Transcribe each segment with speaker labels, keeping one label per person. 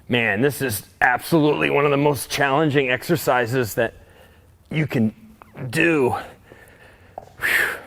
Speaker 1: Man, this is absolutely one of the most challenging exercises that you can do. Whew.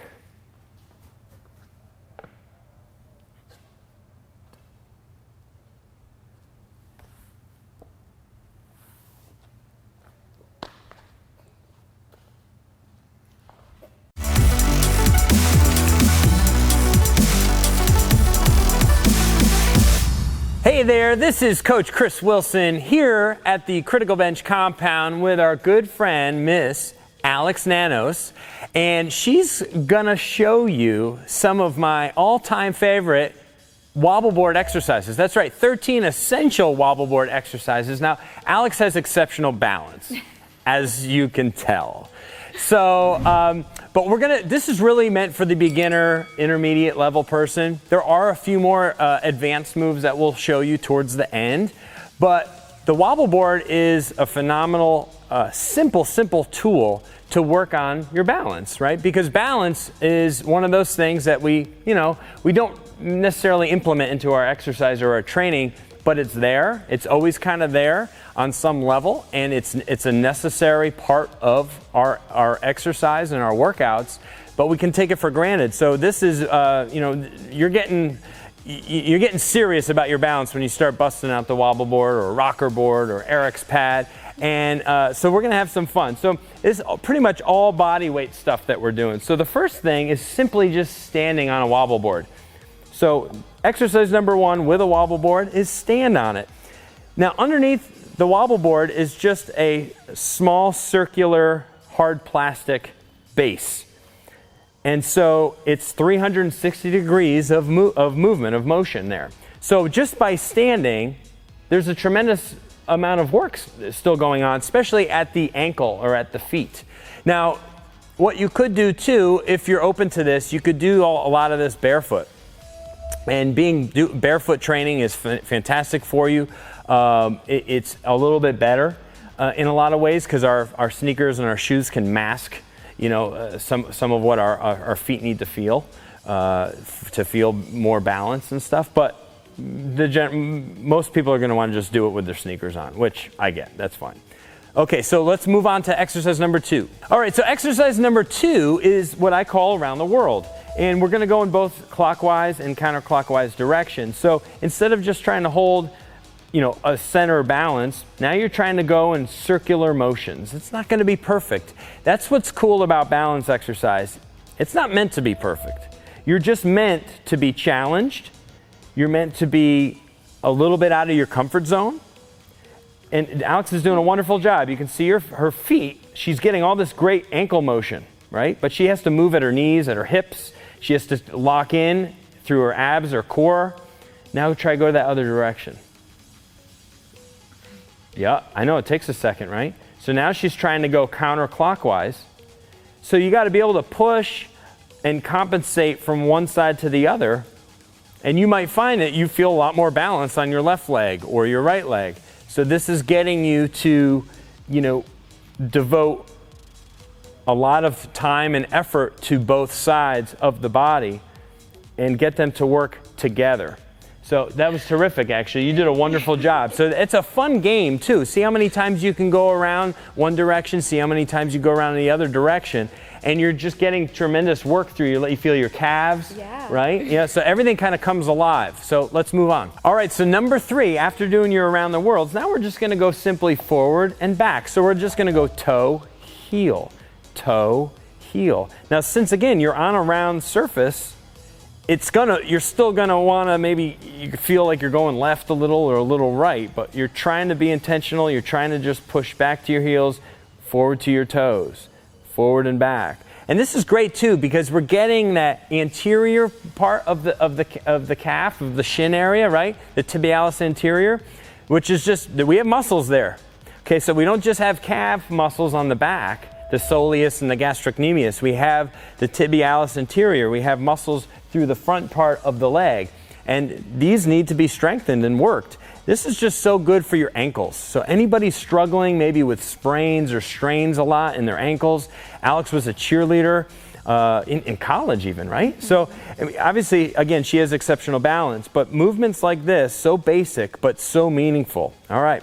Speaker 1: Hey there, this is Coach Chris Wilson here at the Critical Bench compound with our good friend, Miss Alex Nanos, and she's gonna show you some of my all-time favorite wobble board exercises. That's right, 13 essential wobble board exercises. Now, Alex has exceptional balance, as you can tell. So, but this is really meant for the beginner, intermediate level person. There are a few more advanced moves that we'll show you towards the end, but the wobble board is a phenomenal, simple tool to work on your balance, right? Because balance is one of those things that we don't necessarily implement into our exercise or our training, but it's there. It's always kind of there on some level, and it's a necessary part of our exercise and our workouts, but we can take it for granted. So this is, you're getting serious about your balance when you start busting out the wobble board or rocker board or Eric's pad, and so we're gonna have some fun. So this is pretty much all body weight stuff that we're doing. So the first thing is simply just standing on a wobble board. So exercise number one with a wobble board is stand on it. Now underneath the wobble board is just a small circular hard plastic base. And so it's 360 degrees of movement, of motion there. So just by standing, there's a tremendous amount of work still going on, especially at the ankle or at the feet. Now, what you could do too, if you're open to this, you could do a lot of this barefoot. And barefoot training is fantastic for you. It's a little bit better in a lot of ways because our sneakers and our shoes can mask, some of what our feet need to feel more balance and stuff. But most people are going to want to just do it with their sneakers on, which I get. That's fine. Okay, so let's move on to exercise number two. All right, so exercise number two is what I call around the world. And we're going to go in both clockwise and counterclockwise directions. So instead of just trying to hold, a center balance, now you're trying to go in circular motions. It's not going to be perfect. That's what's cool about balance exercise. It's not meant to be perfect. You're just meant to be challenged. You're meant to be a little bit out of your comfort zone. And Alex is doing a wonderful job. You can see her feet. She's getting all this great ankle motion, right? But she has to move at her knees, at her hips. She has to lock in through her abs or core. Now try to go that other direction. Yeah, I know it takes a second, right? So now she's trying to go counterclockwise. So you got to be able to push and compensate from one side to the other. And you might find that you feel a lot more balance on your left leg or your right leg. So this is getting you to, devote a lot of time and effort to both sides of the body and get them to work together. So that was terrific, actually. You did a wonderful job. So it's a fun game, too. See how many times you can go around one direction, see how many times you go around in the other direction, and you're just getting tremendous work through. You feel your calves, right? Yeah, so everything kind of comes alive. So let's move on. All right, so number three, after doing your around the worlds, now we're just going to go simply forward and back. So we're just going to go toe, heel, toe, heel. Now, since again, you're on a round surface, you're still gonna wanna, maybe you feel like you're going left a little or a little right, but you're trying to be intentional. You're trying to just push back to your heels, forward to your toes, forward and back. And this is great too, because we're getting that anterior part of the calf, of the shin area, right? The tibialis anterior, which is just, we have muscles there. Okay, so we don't just have calf muscles on the back, the soleus and the gastrocnemius. We have the tibialis anterior. We have muscles through the front part of the leg. And these need to be strengthened and worked. This is just so good for your ankles. So anybody struggling maybe with sprains or strains a lot in their ankles, Alex was a cheerleader in college even, right? So I mean, obviously, again, she has exceptional balance, but movements like this, so basic, but so meaningful. All right.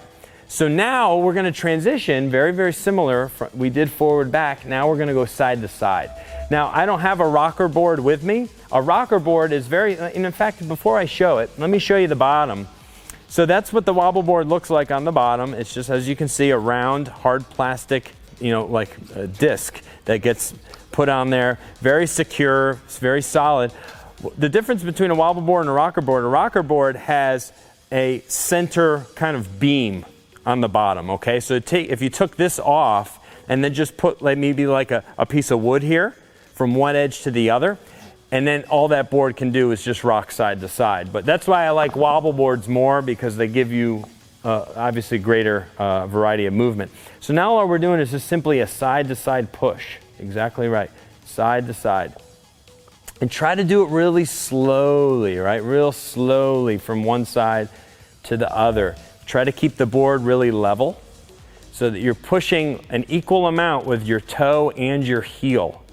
Speaker 1: So now we're going to transition, very, very similar. We did forward back. Now we're going to go side to side. Now, I don't have a rocker board with me. A rocker board is very, and in fact, before I show it, let me show you the bottom. So that's what the wobble board looks like on the bottom. It's just, as you can see, a round, hard plastic, like a disc that gets put on there. Very secure, it's very solid. The difference between a wobble board and a rocker board has a center kind of beam on the bottom, okay? So if you took this off and then just put maybe like a piece of wood here from one edge to the other, and then all that board can do is just rock side to side. But that's why I like wobble boards more, because they give you obviously greater variety of movement. So now all we're doing is just simply a side to side push. Exactly right, side to side. And try to do it really slowly, right? Real slowly from one side to the other. Try to keep the board really level so that you're pushing an equal amount with your toe and your heel.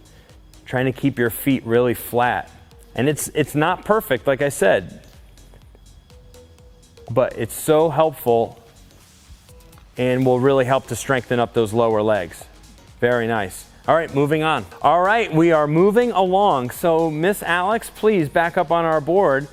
Speaker 1: Trying to keep your feet really flat. And it's not perfect, like I said, but it's so helpful and will really help to strengthen up those lower legs. Very nice. All right, moving on. All right, we are moving along. So Miss Alex, please back up on our board.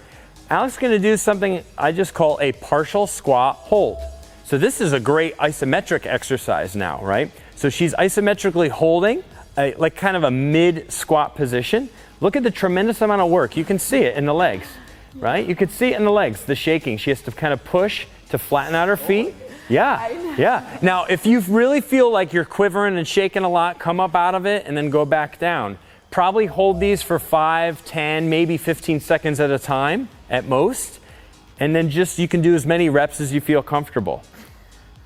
Speaker 1: Alex is going to do something I just call a partial squat hold. So this is a great isometric exercise now, right? So she's isometrically holding like kind of a mid squat position. Look at the tremendous amount of work. You can see it in the legs, right? You can see it in the legs, the shaking. She has to kind of push to flatten out her feet. Yeah, yeah. Now, if you really feel like you're quivering and shaking a lot, come up out of it and then go back down. Probably hold these for 5, 10, maybe 15 seconds at a time at most. And then you can do as many reps as you feel comfortable.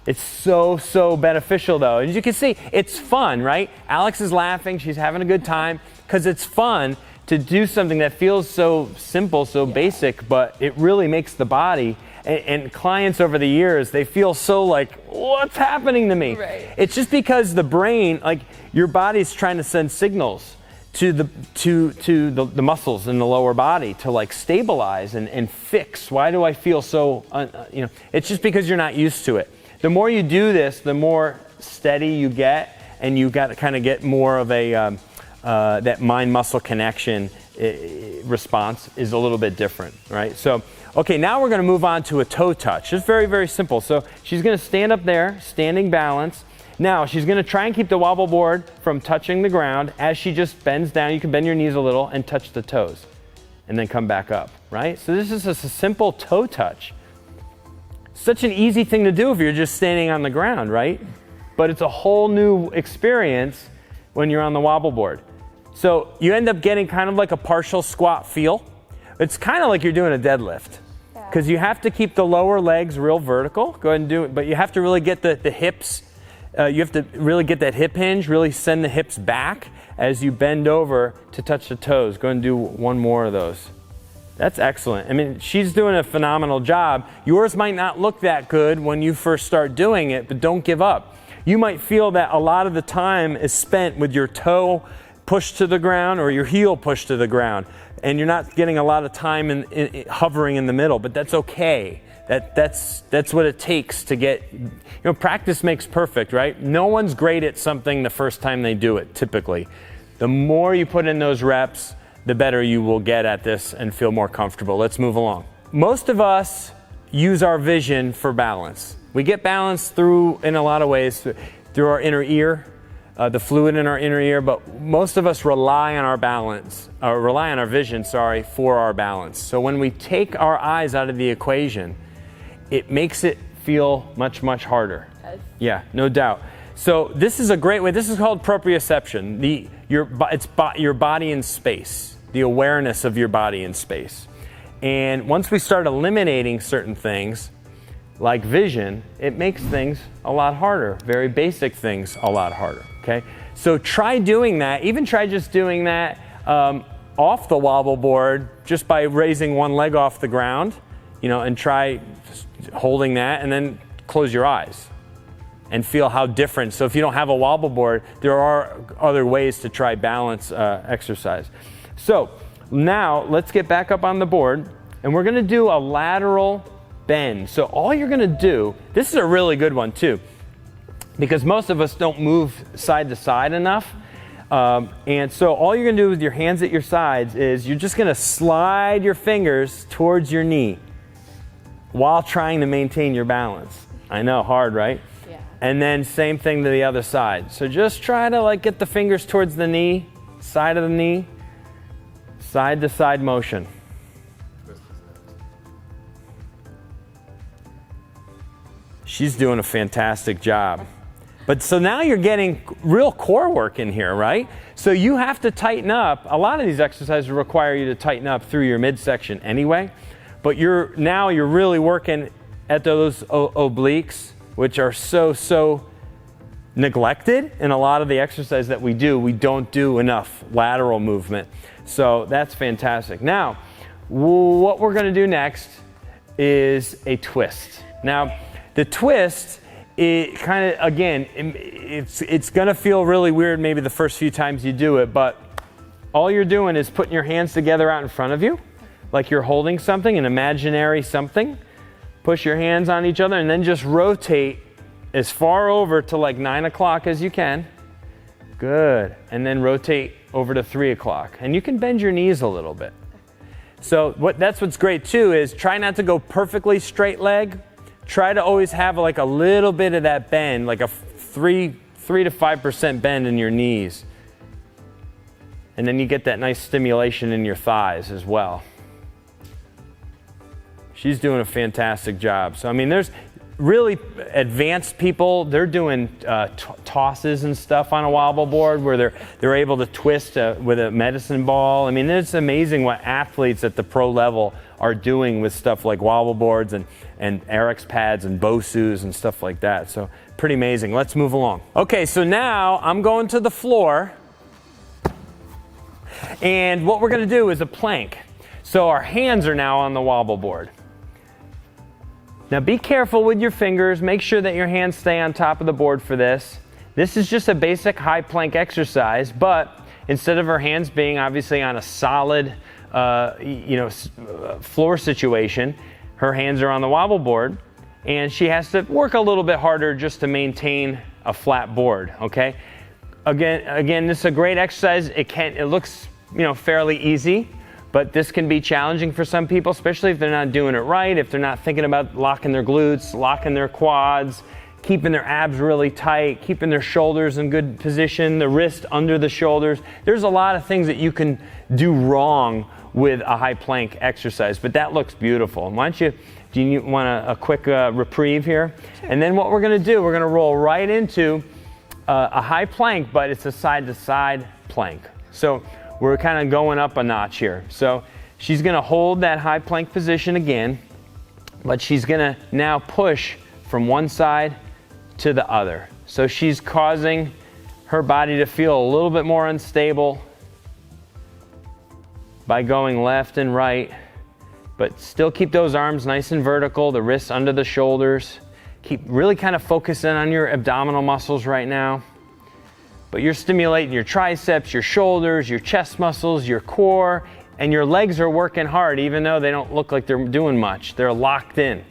Speaker 1: It's so beneficial though. As you can see, it's fun, right? Alex is laughing, she's having a good time, because it's fun to do something that feels so simple, so basic, but it really makes the body, and clients over the years, they feel so like, what's happening to me? Right. It's just because the brain, like your body's trying to send signals to the muscles in the lower body to like stabilize and fix. Why do I feel so, it's just because you're not used to it. The more you do this, the more steady you get, and you got to kind of get more of a that mind-muscle connection response is a little bit different, right? So, okay, now we're going to move on to a toe touch. It's very, very simple. So she's going to stand up there, standing balance. Now she's going to try and keep the wobble board from touching the ground. As she just bends down, you can bend your knees a little and touch the toes, and then come back up, right? So this is just a simple toe touch. Such an easy thing to do if you're just standing on the ground, right? But it's a whole new experience when you're on the wobble board. So you end up getting kind of like a partial squat feel. It's kind of like you're doing a deadlift, because you have to keep the lower legs real vertical. Go ahead and do it, but you have to really get the hips, you have to really get that hip hinge, really send the hips back as you bend over to touch the toes. Go ahead and do one more of those. That's excellent. I mean, she's doing a phenomenal job. Yours might not look that good when you first start doing it, but don't give up. You might feel that a lot of the time is spent with your toe pushed to the ground or your heel pushed to the ground, and you're not getting a lot of time in hovering in the middle, but that's okay. That's what it takes to get, practice makes perfect, right? No one's great at something the first time they do it, typically. The more you put in those reps, the better you will get at this and feel more comfortable. Let's move along. Most of us use our vision for balance. We get balance in a lot of ways, through our inner ear, the fluid in our inner ear, but most of us rely on our vision, for our balance. So when we take our eyes out of the equation, it makes it feel much, much harder. Yes. Yeah, no doubt. So this is a great way. This is called proprioception. It's your body in space. The awareness of your body in space. And once we start eliminating certain things, like vision, it makes things a lot harder, very basic things a lot harder, okay? So try doing that, even try just doing that off the wobble board, just by raising one leg off the ground, and try holding that, and then close your eyes. and feel how different. So if you don't have a wobble board, there are other ways to try balance exercise. So now let's get back up on the board, and we're gonna do a lateral bend. So all you're gonna do, this is a really good one too, because most of us don't move side to side enough. And so all you're gonna do with your hands at your sides is you're just gonna slide your fingers towards your knee while trying to maintain your balance. I know, hard, right?
Speaker 2: Yeah.
Speaker 1: And then same thing to the other side. So just try to like get the fingers towards the knee, side of the knee, side to side motion. She's doing a fantastic job. But so now you're getting real core work in here, right? So you have to tighten up. A lot of these exercises require you to tighten up through your midsection anyway. But you're really working at those obliques, which are so neglected in a lot of the exercise that we do. We don't do enough lateral movement. So that's fantastic. Now, what we're gonna do next is a twist. Now, the twist, it kind of, again, it's gonna feel really weird maybe the first few times you do it, but all you're doing is putting your hands together out in front of you, like you're holding something, an imaginary something. Push your hands on each other and then just rotate as far over to like 9 o'clock as you can. Good. And then rotate over to 3 o'clock. And you can bend your knees a little bit. So that's what's great too, is try not to go perfectly straight leg. Try to always have like a little bit of that bend, like a 3 to 5% bend in your knees. And then you get that nice stimulation in your thighs as well. She's doing a fantastic job. So I mean, there's really advanced people, they're doing tosses and stuff on a wobble board where they're able to twist with a medicine ball. I mean, it's amazing what athletes at the pro level are doing with stuff like wobble boards and RX pads and BOSUs and stuff like that. So pretty amazing. Let's move along. Okay, so now I'm going to the floor, and what we're gonna do is a plank. So our hands are now on the wobble board. Now be careful with your fingers. Make sure that your hands stay on top of the board for this. This is just a basic high plank exercise, but instead of her hands being obviously on a solid floor situation, her hands are on the wobble board, and she has to work a little bit harder just to maintain a flat board, okay? Again, this is a great exercise. It looks, fairly easy, but this can be challenging for some people, especially if they're not doing it right, if they're not thinking about locking their glutes, locking their quads, keeping their abs really tight, keeping their shoulders in good position, the wrist under the shoulders. There's a lot of things that you can do wrong with a high plank exercise, but that looks beautiful. Do you want a quick reprieve here? Sure. And then what we're gonna do, we're gonna roll right into a high plank, but it's a side-to-side plank. So we're kind of going up a notch here. So she's gonna hold that high plank position again, but she's gonna now push from one side to the other. So she's causing her body to feel a little bit more unstable by going left and right, but still keep those arms nice and vertical, the wrists under the shoulders. Keep really kind of focusing on your abdominal muscles right now. But you're stimulating your triceps, your shoulders, your chest muscles, your core, and your legs are working hard even though they don't look like they're doing much. They're locked in.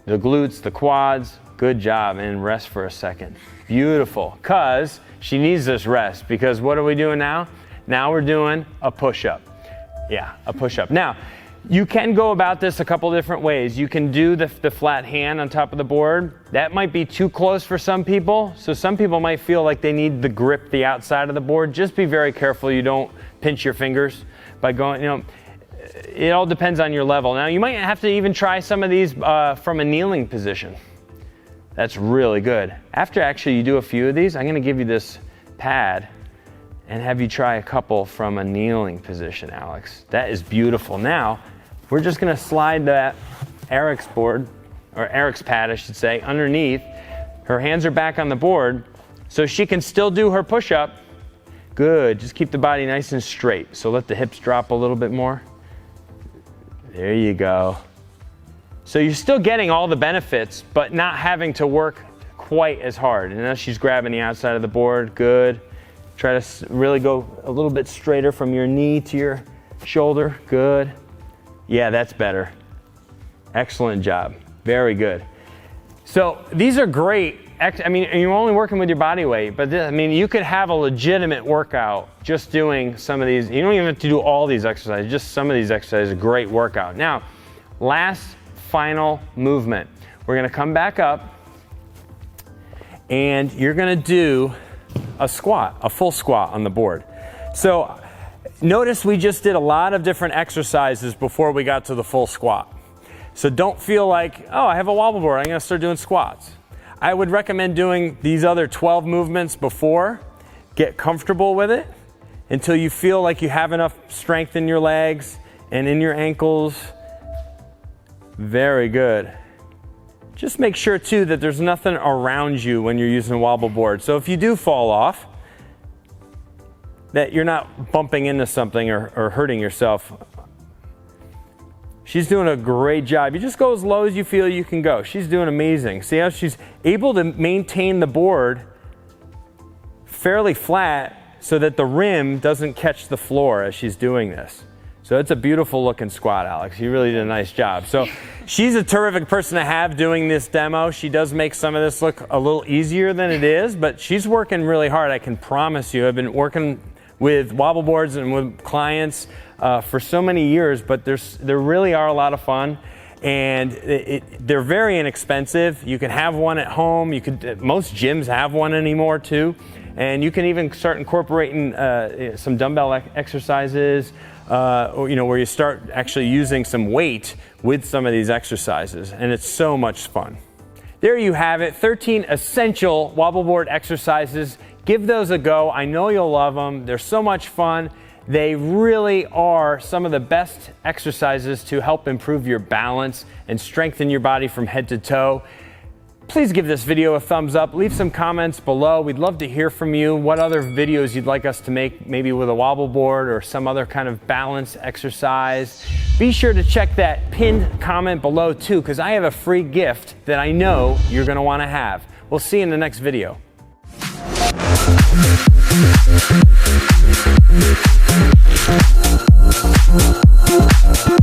Speaker 1: The glutes, the quads, good job, and rest for a second. Beautiful, because she needs this rest, because what are we doing now? Now we're doing a push-up. Yeah, a push-up. Now, you can go about this a couple different ways. You can do the flat hand on top of the board. That might be too close for some people. So some people might feel like they need to grip the outside of the board. Just be very careful you don't pinch your fingers by going, it all depends on your level. Now, you might have to even try some of these from a kneeling position. That's really good. After actually you do a few of these, I'm gonna give you this pad and have you try a couple from a kneeling position, Alex. That is beautiful. Now, we're just gonna slide that RX board, or RX pad, I should say, underneath. Her hands are back on the board, so she can still do her push-up. Good, just keep the body nice and straight. So let the hips drop a little bit more. There you go. So you're still getting all the benefits, but not having to work quite as hard. And now she's grabbing the outside of the board, good. Try to really go a little bit straighter from your knee to your shoulder, good. Yeah, that's better. Excellent job, very good. So these are great. I mean, you're only working with your body weight, but I mean, you could have a legitimate workout just doing some of these. You don't even have to do all these exercises, just some of these exercises, great workout. Now, last final movement. We're gonna come back up and you're gonna do a squat, a full squat on the board. So notice we just did a lot of different exercises before we got to the full squat. So don't feel like, oh, I have a wobble board, I'm gonna start doing squats. I would recommend doing these other 12 movements before. Get comfortable with it until you feel like you have enough strength in your legs and in your ankles. Very good. Just make sure too that there's nothing around you when you're using a wobble board. So if you do fall off, that you're not bumping into something or hurting yourself. She's doing a great job. You just go as low as you feel you can go. She's doing amazing. See how she's able to maintain the board fairly flat so that the rim doesn't catch the floor as she's doing this. So it's a beautiful looking squat, Alex. You really did a nice job. So she's a terrific person to have doing this demo. She does make some of this look a little easier than it is, but she's working really hard. I can promise you. I've been working with wobble boards and with clients for so many years, but there really are a lot of fun, and they're very inexpensive. You can have one at home. Most gyms have one anymore too, and you can even start incorporating some dumbbell exercises, or, where you start actually using some weight with some of these exercises, and it's so much fun. There you have it, 13 essential wobble board exercises. Give those a go. I know you'll love them. They're so much fun. They really are some of the best exercises to help improve your balance and strengthen your body from head to toe. Please give this video a thumbs up. Leave some comments below. We'd love to hear from you. What other videos you'd like us to make, maybe with a wobble board or some other kind of balance exercise. Be sure to check that pinned comment below too, because I have a free gift that I know you're going to want to have. We'll see you in the next video. We'll be right back.